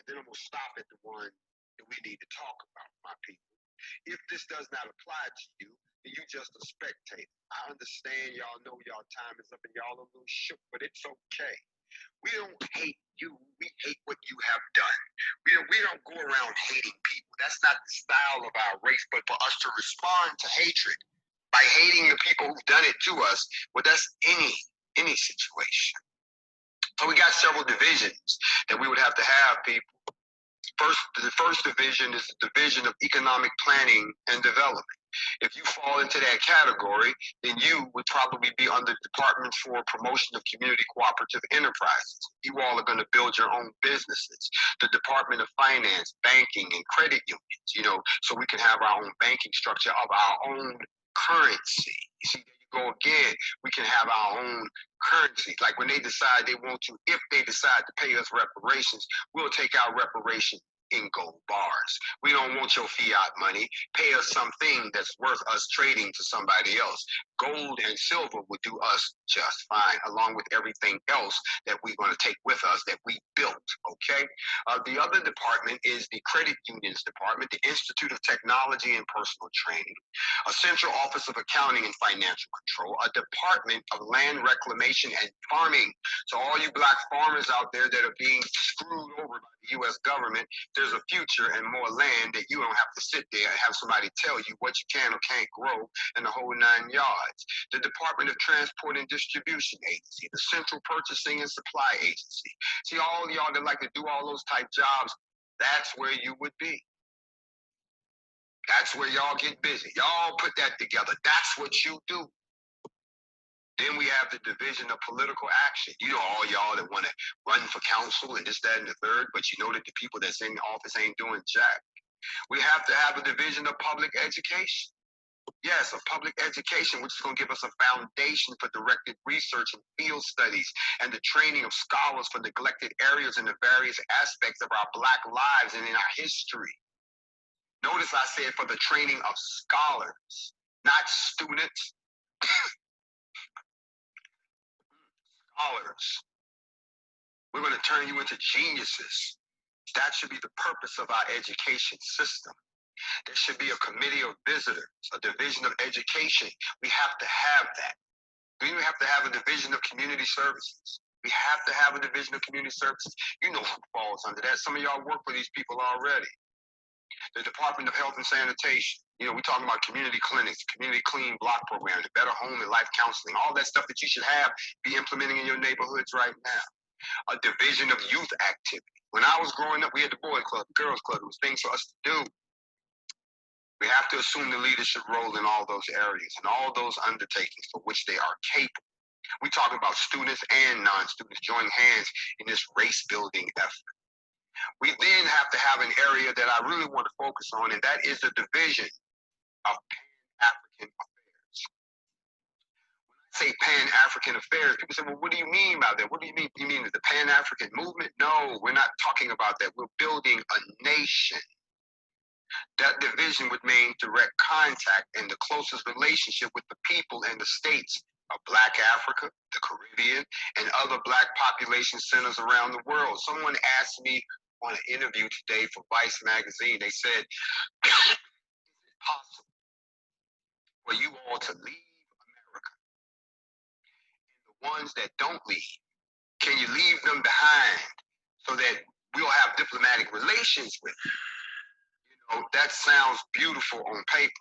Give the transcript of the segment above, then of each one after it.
And then I'm going to stop at the one that we need to talk about, my people. If this does not apply to you, then you just a spectator. I understand y'all know y'all time is up and y'all a little shook, but it's okay. We don't hate you. We hate what you have done. We don't go around hating people. That's not the style of our race. But for us to respond to hatred by hating the people who've done it to us, well, that's any situation. So we got several divisions that we would have to have, people. The first division is the division of economic planning and development. If you fall into that category, then you would probably be under the Department for Promotion of Community Cooperative Enterprises. You all are going to build your own businesses. The Department of Finance, banking, and credit unions, so we can have our own banking structure of our own currency. You see, there you go again. We can have our own currency. Like when they decide they want to, if they decide to pay us reparations, we'll take our reparation in gold bars. We don't want your fiat money. Pay us something that's worth us trading to somebody else. Gold and silver would do us just fine, along with everything else that we're going to take with us that we built, okay? The other department is the Credit Unions Department, the Institute of Technology and Personal Training, a Central Office of Accounting and Financial Control, a Department of Land Reclamation and Farming. So all you black farmers out there that are being screwed over by the U.S. government, there's a future and more land that you don't have to sit there and have somebody tell you what you can or can't grow in the whole 9 yards. The Department of Transport and Distribution Agency, the Central Purchasing and Supply Agency. See, all y'all that like to do all those type jobs, that's where you would be. That's where y'all get busy. Y'all put that together. That's what you do. Then we have the division of political action. All y'all that want to run for council and this, that, and the third, but you know that the people that's in office ain't doing jack. We have to have a division of public education. Yes, of public education, which is going to give us a foundation for directed research and field studies and the training of scholars for neglected areas in the various aspects of our black lives and in our history. Notice I said for the training of scholars, not students. Scholars. We're going to turn you into geniuses. That should be the purpose of our education system. There should be a committee of visitors, a division of education. We have to have that. We even have to have a division of community services. We have to have a division of community services. You know who falls under that. Some of y'all work for these people already. The Department of Health and Sanitation. We're talking about community clinics, community clean block programs, better home and life counseling, all that stuff that you should have, be implementing in your neighborhoods right now. A division of youth activity. When I was growing up, we had the boy club, the girls club. It was things for us to do. We have to assume the leadership role in all those areas and all those undertakings for which they are capable. We talk about students and non-students joining hands in this race-building effort. We then have to have an area that I really want to focus on, and that is the division of Pan-African affairs. When I say Pan-African affairs, people say, well, what do you mean by that? What do you mean? You mean the Pan-African movement? No, we're not talking about that. We're building a nation. That division would mean direct contact and the closest relationship with the people and the states of Black Africa, the Caribbean, and other Black population centers around the world. Someone asked me on an interview today for Vice magazine, they said, is it possible for you all to leave America? And the ones that don't leave, can you leave them behind so that we'll have diplomatic relations with them? That sounds beautiful on paper.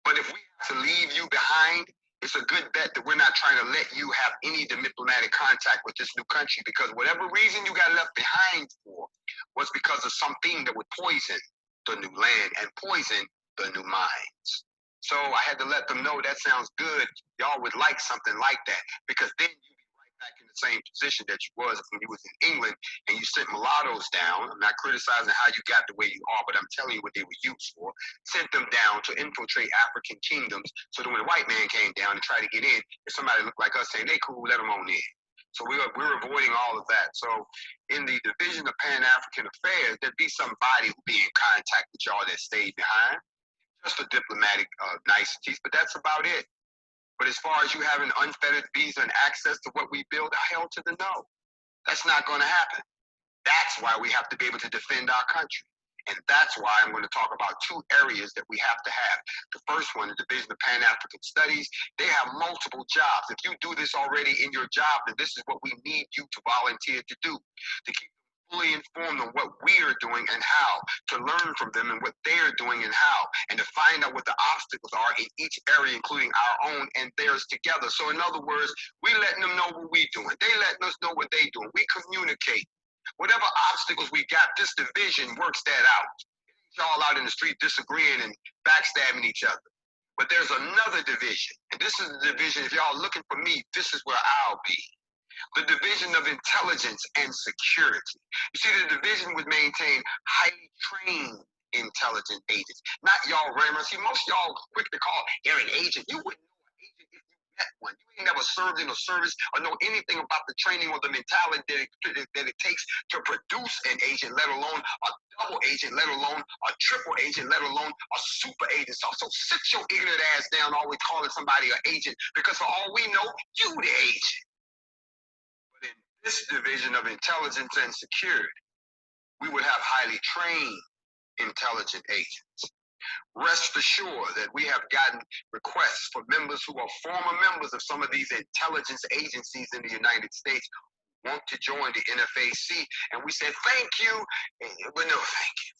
But if we have to leave you behind, it's a good bet that we're not trying to let you have any diplomatic contact with this new country, because whatever reason you got left behind for was because of something that would poison the new land and poison the new minds. So I had to let them know that sounds good. Y'all would like something like that, because then you'd be right back in the same position that you was when you was in England and you sent mulattoes down. I'm not criticizing how you got the way you are, but I'm telling you what they were used for. Sent them down to infiltrate African kingdoms so that when a white man came down and tried to get in, if somebody looked like us saying, they cool, let them on in. So we're avoiding all of that. So in the division of Pan-African affairs, there'd be somebody who'd be in contact with y'all that stayed behind, just for diplomatic niceties, but that's about it. But as far as you having unfettered visa and access to what we build, hell to the no. That's not going to happen. That's why we have to be able to defend our country. And that's why I'm going to talk about two areas that we have to have. The first one, the Division of Pan-African Studies, they have multiple jobs. If you do this already in your job, then this is what we need you to volunteer to do, to keep them fully informed on what we are doing and how, to learn from them and what they're doing and how, and to find out what the obstacles are in each area, including our own and theirs together. So in other words, we letting them know what we're doing. They letting us know what they're doing. We communicate. Whatever obstacles we got, this division works that out. Y'all out in the street disagreeing and backstabbing each other. But there's another division, and this is the division, if y'all looking for me, this is where I'll be. The Division of Intelligence and Security. You see, the division would maintain highly trained intelligence agents, not y'all random. See, most y'all quick to call, you're an agent. You wouldn't know an agent if you met one. You ain't never served in a service or know anything about the training or the mentality that it takes to produce an agent, let alone a double agent, let alone a triple agent, let alone a super agent. So sit your ignorant ass down always calling somebody an agent, because for all we know, you the agent. But in this Division of Intelligence and Security, we would have highly trained intelligent agents. Rest assured that we have gotten requests for members who are former members of some of these intelligence agencies in the United States who want to join the NFAC, and we said thank you, but no thank you.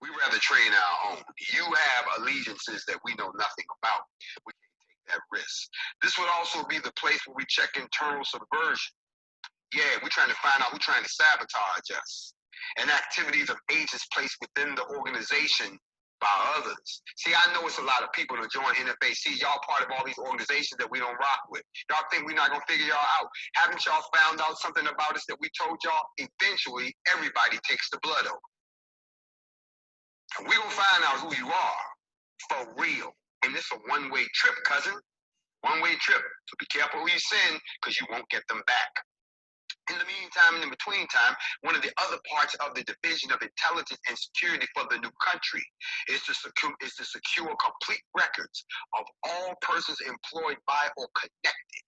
We rather train our own. You have allegiances that we know nothing about. We can't take that risk. This would also be the place where we check internal subversion. Yeah, we're trying to find out who's trying to sabotage us, and activities of agents placed within the organization by others. See, I know it's a lot of people to join NFAC. Y'all part of all these organizations that we don't rock with. Y'all think we're not gonna figure y'all out. Haven't y'all found out something about us that we told y'all? Eventually, everybody takes the blood over. And we gonna find out who you are for real. And it's a one-way trip, cousin. One-way trip. So be careful who you send, because you won't get them back. In the meantime, in the between time, one of the other parts of the Division of Intelligence and Security for the new country is to secure complete records of all persons employed by or connected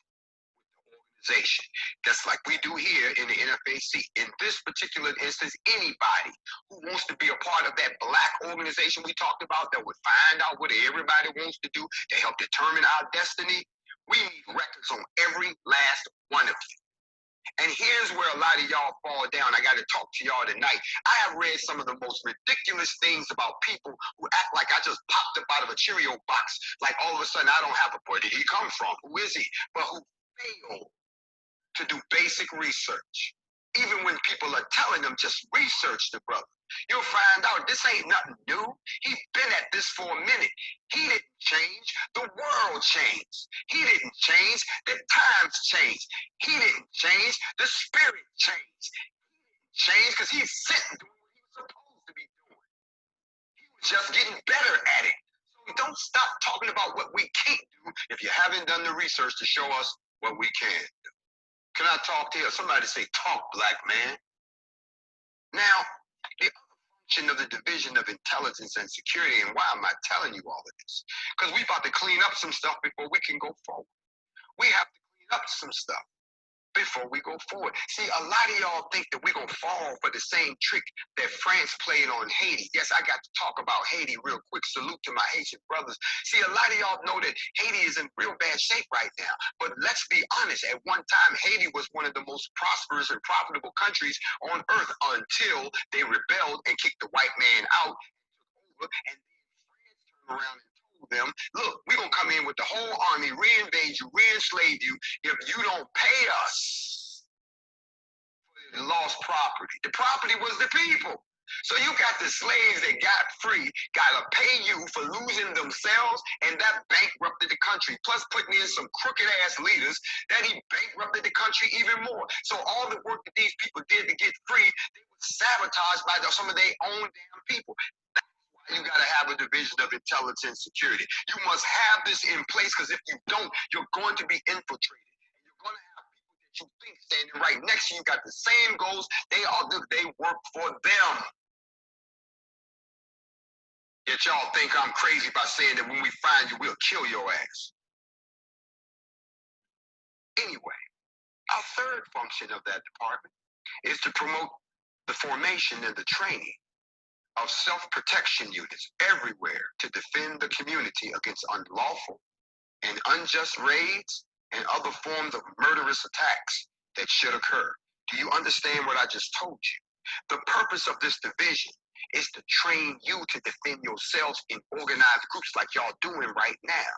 with the organization. Just like we do here in the NFAC. In this particular instance, anybody who wants to be a part of that black organization we talked about that would find out what everybody wants to do to help determine our destiny, we need records on every last one of you. And here's where a lot of y'all fall down. I got to talk to y'all tonight. I have read some of the most ridiculous things about people who act like I just popped up out of a Cheerio box. Like all of a sudden I don't have a, where did he come from? Who is he? But who fail to do basic research. Even when people are telling them, just research the brother. You'll find out this ain't nothing new. He's been at this for a minute. He didn't change. The world changed. He didn't change. The times changed. He didn't change. The spirit changed. He didn't change because he's sitting doing what he was supposed to be doing. He was just getting better at it. So don't stop talking about what we can't do if you haven't done the research to show us what we can do. Can I talk to you? Somebody say, talk, black man. Now, the other function of the Division of Intelligence and Security, and why am I telling you all of this? Because we about to clean up some stuff before we can go forward. We have to clean up some stuff before we go forward. See, a lot of y'all think that we're going to fall for the same trick that France played on Haiti. Yes, I got to talk about Haiti real quick. Salute to my Haitian brothers. See, a lot of y'all know that Haiti is in real bad shape right now. But let's be honest, at one time, Haiti was one of the most prosperous and profitable countries on earth until they rebelled and kicked the white man out and took over. And then France turned around and them, look, we're going to come in with the whole army, re-invade you, re-enslave you if you don't pay us for the lost property. The property was the people. So you got the slaves that got free, got to pay you for losing themselves, and that bankrupted the country. Plus putting in some crooked-ass leaders that he bankrupted the country even more. So all the work that these people did to get free, they were sabotaged by some of their own damn people. You got to have a Division of Intelligence and Security. You must have this in place, because if you don't, you're going to be infiltrated. And you're going to have people that you think standing right next to you got the same goals. They all do. They work for them. Yet y'all think I'm crazy by saying that when we find you, we'll kill your ass. Anyway, our third function of that department is to promote the formation and the training of self-protection units everywhere to defend the community against unlawful and unjust raids and other forms of murderous attacks that should occur. Do you understand what I just told you? The purpose of this division is to train you to defend yourselves in organized groups like y'all doing right now.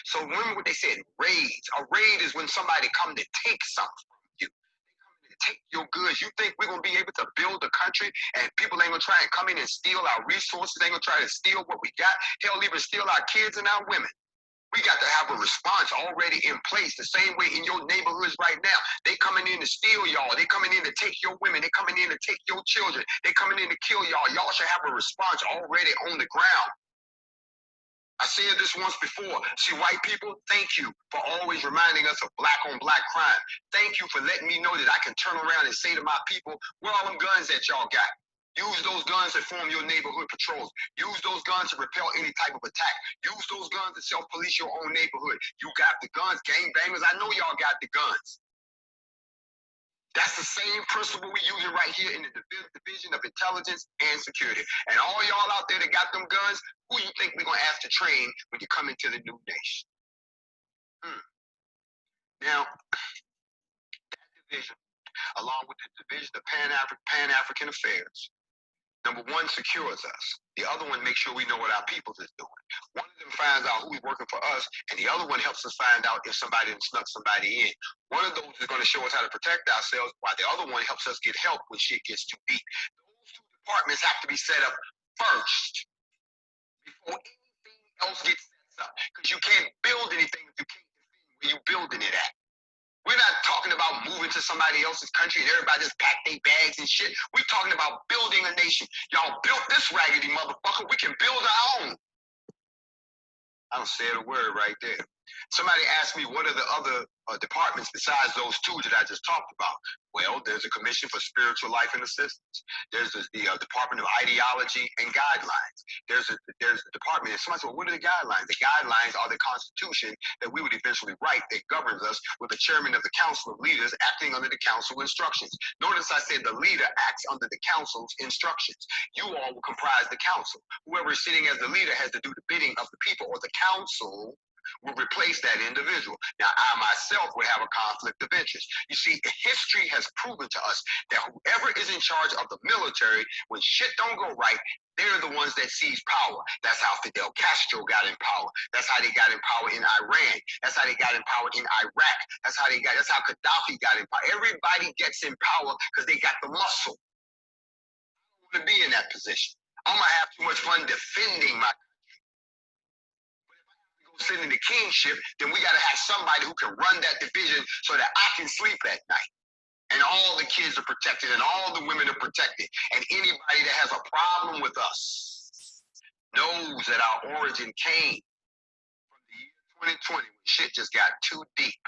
So remember what they said, raids. A raid is when somebody come to take something from you. Take your goods. You think we're gonna be able to build a country and people ain't gonna try and come in and steal our resources? They ain't gonna try to steal what we got. Hell, even steal our kids and our women. We got to have a response already in place. The same way in your neighborhoods right now. They coming in to steal y'all. They coming in to take your women. They coming in to take your children. They coming in to kill y'all. Y'all should have a response already on the ground. I said this once before. See, white people, thank you for always reminding us of black on black crime. Thank you for letting me know that I can turn around and say to my people, where all them guns that y'all got? Use those guns to form your neighborhood patrols. Use those guns to repel any type of attack. Use those guns to self-police your own neighborhood. You got the guns, gangbangers. I know y'all got the guns. That's the same principle we using right here in the Division of Intelligence and Security. And all y'all out there that got them guns, who you think we're going to have to train when you come into the new nation? Now, that division, along with the Division of Pan-African Affairs, number one, secures us. The other one makes sure we know what our peoples is doing. One of them finds out who's working for us, and the other one helps us find out if somebody snuck somebody in. One of those is going to show us how to protect ourselves, while the other one helps us get help when shit gets too deep. Those two departments have to be set up first before anything else gets set up, because you can't build anything if you can't defend where you're building it at. We're not talking about moving to somebody else's country and everybody just pack their bags and shit. We're talking about building a nation. Y'all built this raggedy motherfucker. We can build our own. I don't say a word right there. Somebody asked me, what are the other departments besides those two that I just talked about? Well, there's a Commission for Spiritual Life and Assistance. There's the Department of Ideology and Guidelines. There's a department, and somebody said, well, what are the guidelines? The guidelines are the Constitution that we would eventually write that governs us, with the chairman of the Council of Leaders acting under the council instructions. Notice I said the leader acts under the council's instructions. You all will comprise the council. Whoever is sitting as the leader has to do the bidding of the people, or the council will replace that individual. Now, I myself would have a conflict of interest. You see, history has proven to us that whoever is in charge of the military, when shit don't go right, they're the ones that seize power. That's how Fidel Castro got in power. That's how they got in power in Iran. That's how they got in power in Iraq. That's how Gaddafi got in power. Everybody gets in power because they got the muscle. I don't want to be in that position. I'm going to have too much fun defending my sit in the kingship, then we got to have somebody who can run that division so that I can sleep at night. And all the kids are protected and all the women are protected. And anybody that has a problem with us knows that our origin came from the year 2020 when shit just got too deep.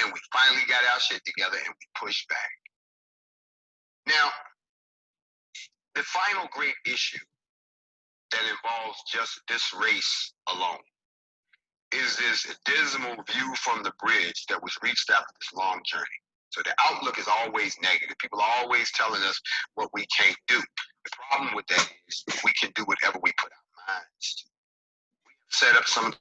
And we finally got our shit together and we pushed back. Now, the final great issue that involves just this race alone is this dismal view from the bridge that was reached after this long journey. So the outlook is always negative. People are always telling us what we can't do. The problem with that is we can do whatever we put our minds to. We have set up some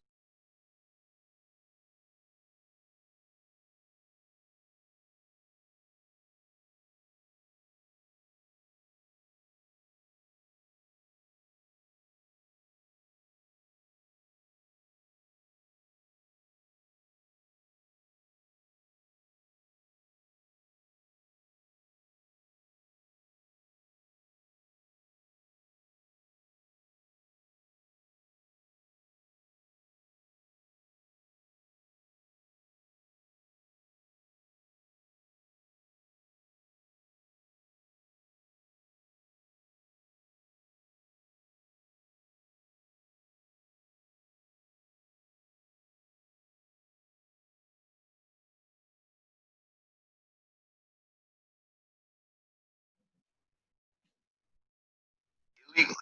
illegally.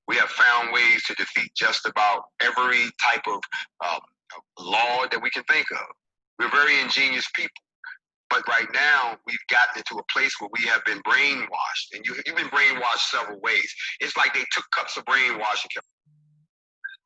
We have found ways to defeat just about every type of law that we can think of. We're very ingenious people. But right now, we've gotten into a place where we have been brainwashed, and you've been brainwashed several ways. It's like they took cups of brainwash and kept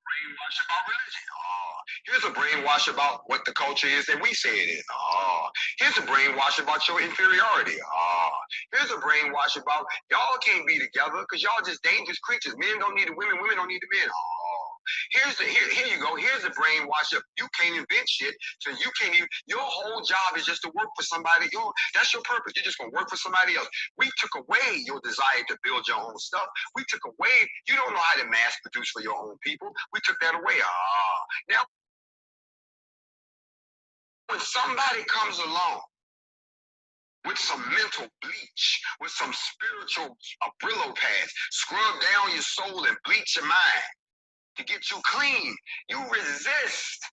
brainwash about religion. Oh, here's a brainwash about what the culture is that we say it is. Oh, here's a brainwash about your inferiority. Oh, here's a brainwash about y'all can't be together because y'all just dangerous creatures. Men don't need the women, women don't need the men. Oh, here you go. Here's the brainwash of you can't invent shit, so you can't even. Your whole job is just to work for somebody. That's your purpose. You're just gonna work for somebody else. We took away your desire to build your own stuff. We took away. You don't know how to mass produce for your own people. We took that away. Now when somebody comes along with some mental bleach, with some spiritual Brillo pads, scrub down your soul and bleach your mind to get you clean, you resist.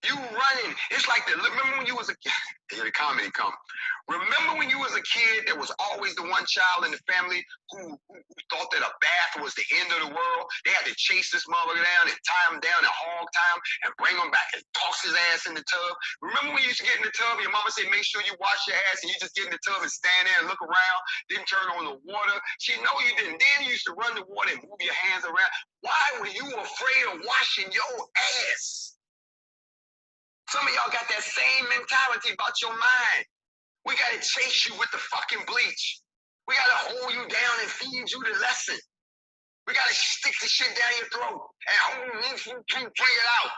You running. It's like remember when you was a kid, here the comedy come. Remember when you was a kid, there was always the one child in the family who thought that a bath was the end of the world. They had to chase this motherfucker down and tie him down and hog tie him and bring him back and toss his ass in the tub. Remember when you used to get in the tub and your mama said, make sure you wash your ass, and you just get in the tub and stand there and look around, then turn on the water. She know you didn't. Then you used to run the water and move your hands around. Why were you afraid of washing your ass? Some of y'all got that same mentality about your mind. We got to chase you with the fucking bleach. We got to hold you down and feed you the lesson. We got to stick the shit down your throat and hold you to bring it out.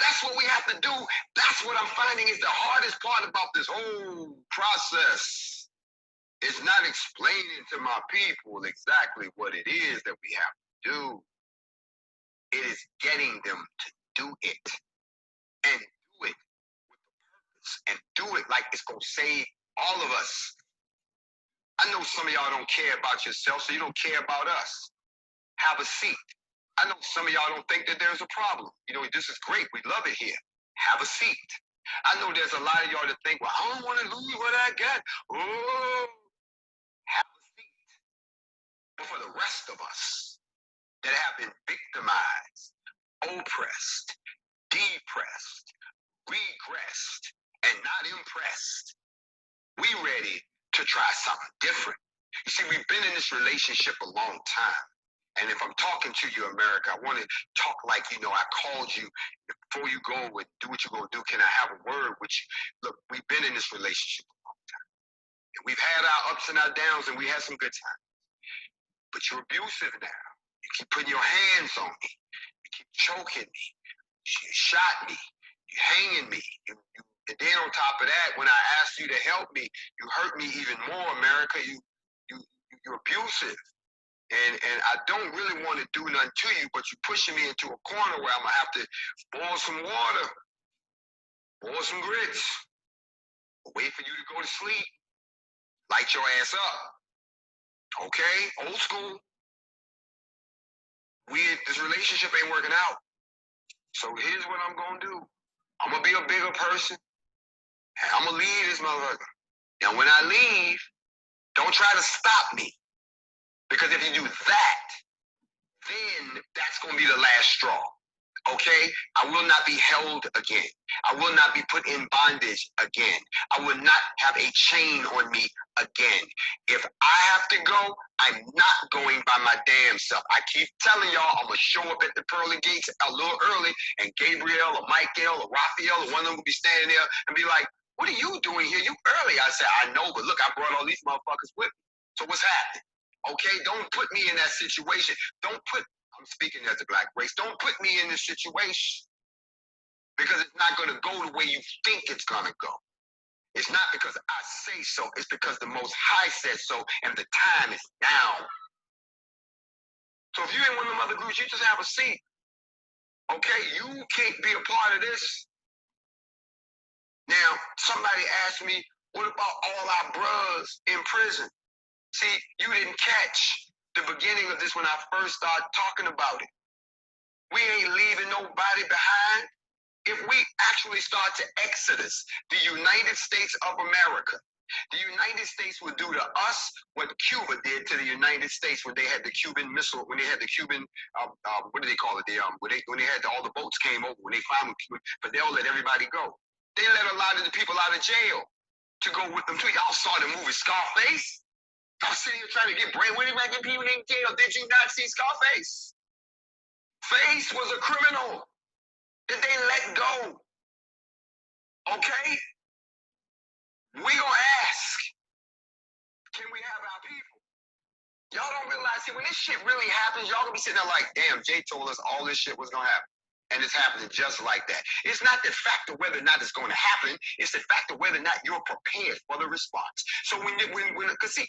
That's what we have to do. That's what I'm finding is the hardest part about this whole process. It's not explaining to my people exactly what it is that we have to do. It is getting them to do it. And do it with the purpose and do it like it's going to save all of us. I know some of y'all don't care about yourself, so you don't care about us. Have a seat. I know some of y'all don't think that there's a problem. This is great. We love it here. Have a seat. I know there's a lot of y'all that think, well, I don't want to lose what I got. Oh, have a seat. But for the rest of us that have been victimized, oppressed, depressed, regressed, and not impressed, we ready to try something different. You see, we've been in this relationship a long time. And if I'm talking to you, America, I want to talk like, I called you. Before you go and do what you're going to do, can I have a word with you? Look, we've been in this relationship a long time. And we've had our ups and our downs, and we had some good times. But you're abusive now. You keep putting your hands on me. You keep choking me. You shot me. You hanging me. And then on top of that, when I asked you to help me, you hurt me even more, America. You're abusive. And I don't really want to do nothing to you, but you're pushing me into a corner where I'm going to have to boil some water, boil some grits, wait for you to go to sleep, light your ass up. Okay? Old school. This relationship ain't working out. So here's what I'm going to do. I'm going to be a bigger person. And I'm going to leave this motherfucker. And when I leave, don't try to stop me. Because if you do that, then that's going to be the last straw. Okay? I will not be held again. I will not be put in bondage again. I will not have a chain on me again. If I have to go, I'm not going by my damn self. I keep telling y'all I'm going to show up at the pearly gates a little early, and Gabriel or Michael or Raphael or one of them will be standing there and be like, what are you doing here? You early. I said, I know, but look, I brought all these motherfuckers with me. So what's happening? Okay? Don't put me in that situation. I'm speaking as a black race. Don't put me in this situation because it's not going to go the way you think it's going to go. It's not because I say so. It's because the Most High said so, and the time is now. So if you ain't one of them other groups, you just have a seat. Okay? You can't be a part of this. Now, somebody asked me, what about all our bros in prison? See, you didn't catch the beginning of this when I first started talking about it. We ain't leaving nobody behind. If we actually start to exodus the United States of America, the United States would do to us what Cuba did to the United States when they had the Cuban missile, when they had the Cuban, what do they call it? When they had all the boats came over, when they finally, Fidel let everybody go. They let a lot of the people out of jail to go with them too. Y'all saw the movie Scarface. Y'all sitting here trying to get brainwashed people in jail. Did you not see Scarface? Face was a criminal that they let go. Okay? We gonna ask, can we have our people? Y'all don't realize, see, when this shit really happens, y'all gonna be sitting there like, damn, Jay told us all this shit was gonna happen. And it's happening just like that. It's not the fact of whether or not it's going to happen. It's the fact of whether or not you're prepared for the response. So because see,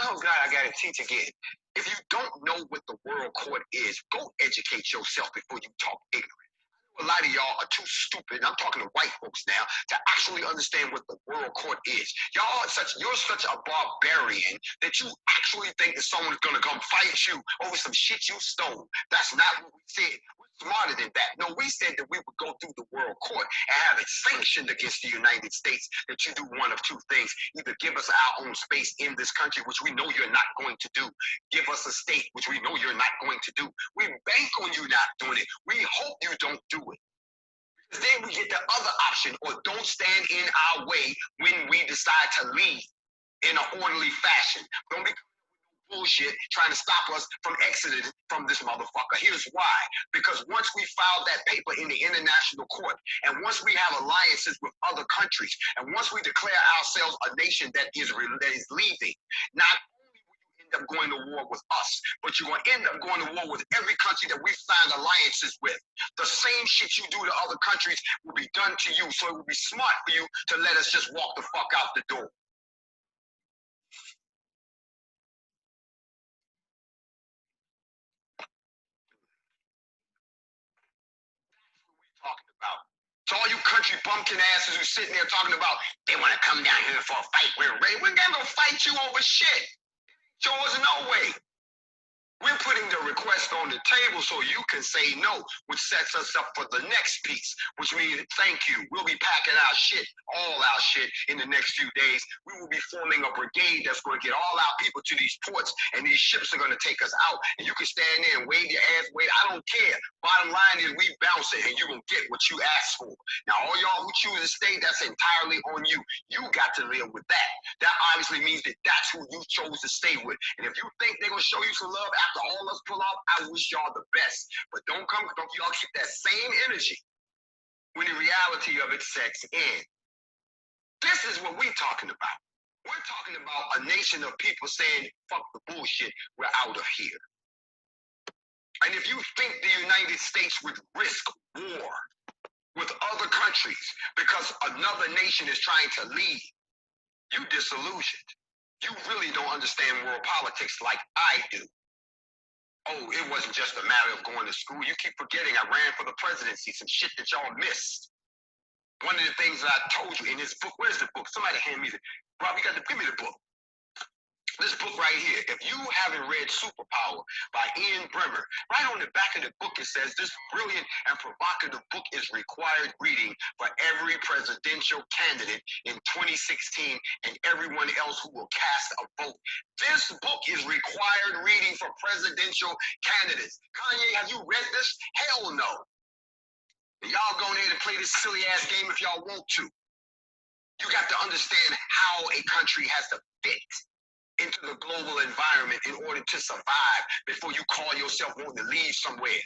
oh God, I gotta teach again. If you don't know what the world court is, go educate yourself before you talk ignorant. A lot of y'all are too stupid, and I'm talking to white folks now, to actually understand what the world court is. You're such a barbarian that you actually think that someone's gonna come fight you over some shit you stole. That's not what we said. We're smarter than that. No, we said that we would go through the world court and have it sanctioned against the United States that you do one of two things. Either give us our own space in this country, which we know you're not going to do. Give us a state, which we know you're not going to do. We bank on you not doing it. We hope you don't do it. Then we get the other option, or don't stand in our way when we decide to leave in an orderly fashion. Don't be bullshit trying to stop us from exiting from this motherfucker. Here's why. Because once we file that paper in the international court, and once we have alliances with other countries, and once we declare ourselves a nation that is leaving, not up going to war with us, but you're going to end up going to war with every country that we've signed alliances with. The same shit you do to other countries will be done to you, so it would be smart for you to let us just walk the fuck out the door. That's what we're talking about. So all you country bumpkin asses who sitting there talking about they want to come down here for a fight, we're ready. We're not going to fight you over shit. Yours no way. We're putting the request on the table so you can say no, which sets us up for the next piece, which means thank you. We'll be packing our shit, all our shit, in the next few days. We will be forming a brigade that's going to get all our people to these ports, and these ships are going to take us out. And you can stand there and wave your ass, wait. I don't care. Bottom line is we bounce it, and you're going to get what you asked for. Now, all y'all who choose to stay, that's entirely on you. You got to live with that. That obviously means that that's who you chose to stay with. And if you think they're going to show you some love after all us pull off, I wish y'all the best. But don't y'all keep that same energy when the reality of it sets in. This is what we're talking about. We're talking about a nation of people saying, fuck the bullshit, we're out of here. And if you think the United States would risk war with other countries because another nation is trying to lead, you disillusioned. You really don't understand world politics like I do. Oh, it wasn't just a matter of going to school. You keep forgetting I ran for the presidency, some shit that y'all missed. One of the things that I told you in this book, where's the book? Somebody hand me the, Rob, give me the book. This book right here, if you haven't read Superpower by Ian Bremmer, right on the back of the book it says, this brilliant and provocative book is required reading for every presidential candidate in 2016 and everyone else who will cast a vote. This book is required reading for presidential candidates. Kanye, have you read this? Hell no. Y'all go in there to play this silly ass game if y'all want to. You got to understand how a country has to fit into the global environment in order to survive before you call yourself wanting to leave somewhere.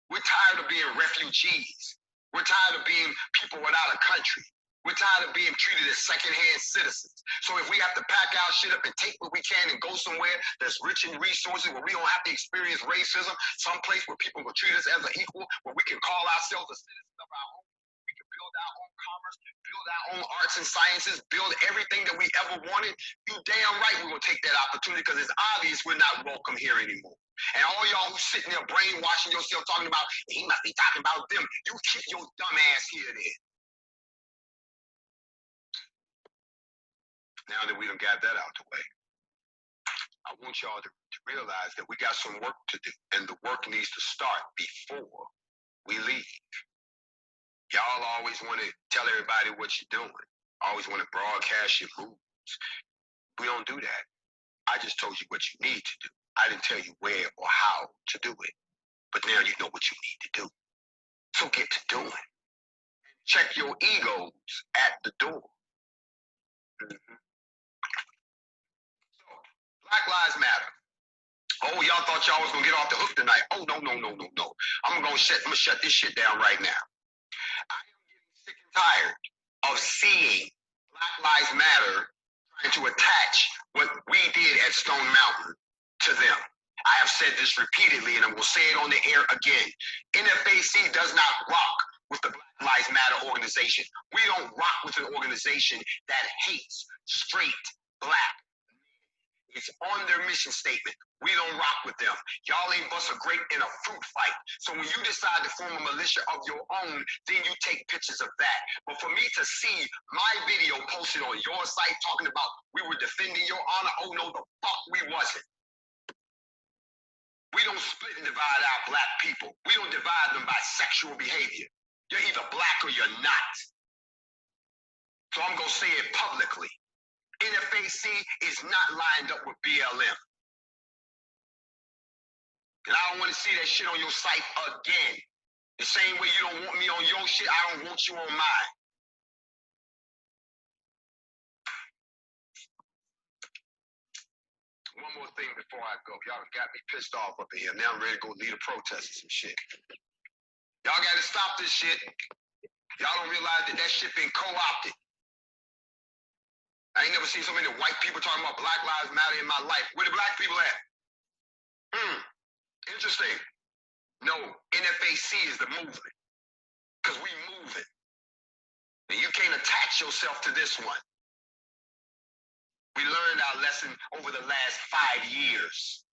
We're tired of being refugees. We're tired of being people without a country. We're tired of being treated as secondhand citizens. So if we have to pack our shit up and take what we can and go somewhere that's rich in resources where we don't have to experience racism, someplace where people will treat us as an equal, where we can call ourselves a citizen of our own, we can build our own commerce, build our own arts and sciences, build everything that we ever wanted, you damn right we're going to take that opportunity because it's obvious we're not welcome here anymore. And all y'all who sitting there brainwashing yourself talking about, he must be talking about them, you keep your dumb ass here then. Now that we done got that out the way, I want y'all to realize that we got some work to do, and the work needs to start before we leave. Y'all always want to tell everybody what you're doing. Always want to broadcast your moves. We don't do that. I just told you what you need to do. I didn't tell you where or how to do it. But now you know what you need to do. So get to doing. check your egos at the door. Mhm. So, Black Lives Matter. Oh, y'all thought y'all was gonna get off the hook tonight. Oh, no. I'm gonna shut this shit down right now. I am getting sick and tired of seeing Black Lives Matter trying to attach what we did at Stone Mountain to them. I have said this repeatedly, and I'm gonna say it on the air again. NFAC does not rock with the Black Lives Matter organization. We don't rock with an organization that hates straight black. It's on their mission statement. We don't rock with them. Y'all ain't bust a grape in a fruit fight. So when you decide to form a militia of your own, then you take pictures of that. But for me to see my video posted on your site talking about we were defending your honor, oh no, the fuck we wasn't. We don't split and divide our black people. We don't divide them by sexual behavior. You're either black or you're not. So I'm gonna say it publicly. NFAC is not lined up with BLM. And I don't want to see that shit on your site again. The same way you don't want me on your shit, I don't want you on mine. One more thing before I go. Y'all got me pissed off up in here. Now I'm ready to go lead a protest and some shit. Y'all got to stop this shit. Y'all don't realize that shit been co-opted. I ain't never seen so many white people talking about Black Lives Matter in my life. Where the black people at? Interesting. No, NFAC is the movement. Because we moving. And you can't attach yourself to this one. We learned our lesson over the last 5 years.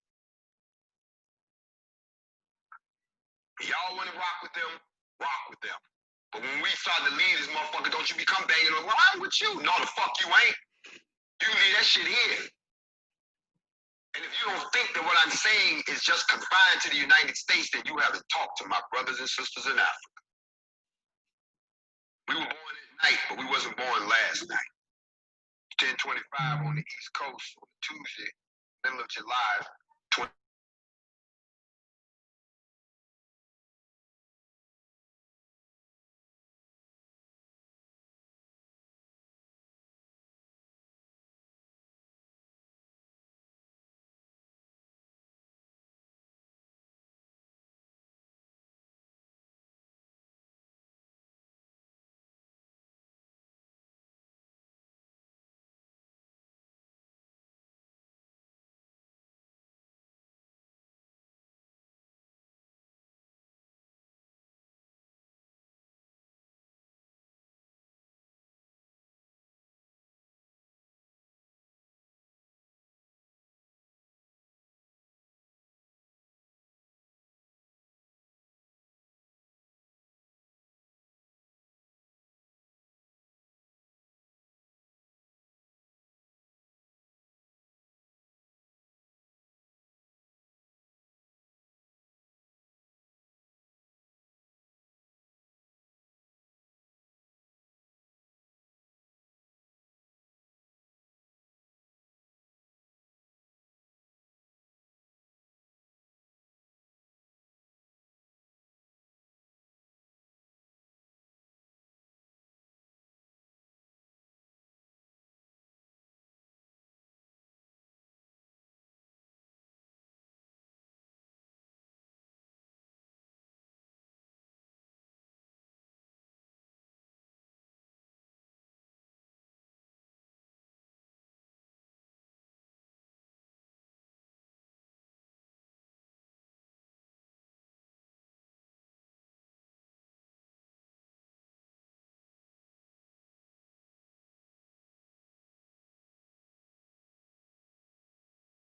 Y'all want to rock with them? Rock with them. But when we start to lead this motherfucker, don't you become banging on, well, I'm with you. No, the fuck you ain't. You leave that shit here. And if you don't think that what I'm saying is just confined to the United States, then you haven't talked to my brothers and sisters in Africa. We were born at night, but we wasn't born last night. 10:25 on the East Coast on Tuesday, middle of July,